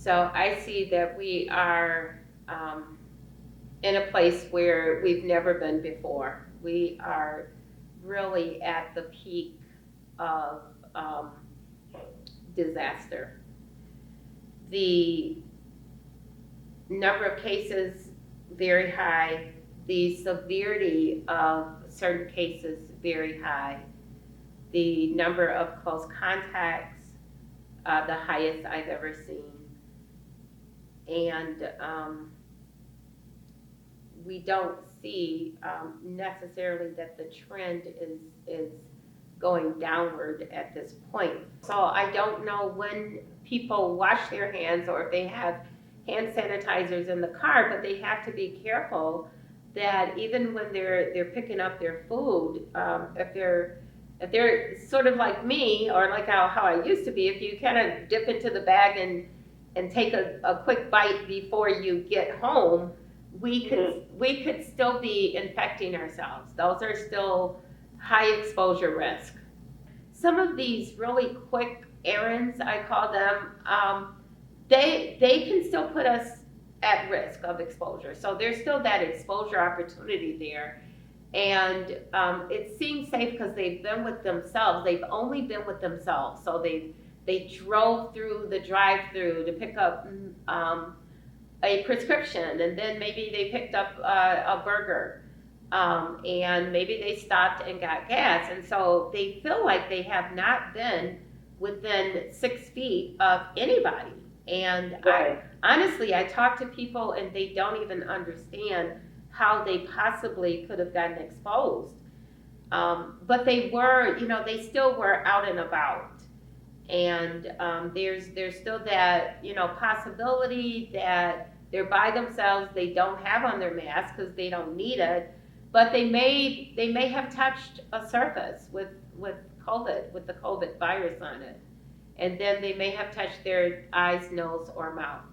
So I see that we are in a place where we've never been before. We are really at the peak of disaster. The number of cases very high, the severity of certain cases very high, the number of close contacts the highest I've ever seen, and we don't see necessarily that the trend is going downward at this point. So I don't know when people wash their hands or if they have hand sanitizers in the car, but they have to be careful that even when they're picking up their food, if they're sort of like me or like how I used to be, if you kind of dip into the bag and take a quick bite before you get home, we could still be infecting ourselves. Those are still high exposure risk. Some of these really quick errands, I call them, they can still put us at risk of exposure. So there's still that exposure opportunity there. And it seems safe because they've been with themselves. They've only been with themselves. So they drove through the drive-through to pick up a prescription, and then maybe they picked up a burger, and maybe they stopped and got gas. And so they feel like they have not been within 6 feet of anybody. And Right. Honestly, I talk to people and they don't even understand how they possibly could have gotten exposed. But they were, they still were out and about. And there's still that, possibility that they're by themselves, they don't have on their mask because they don't need it, but they may have touched a surface with COVID, with the COVID virus on it. And then they may have touched their eyes, nose, or mouth.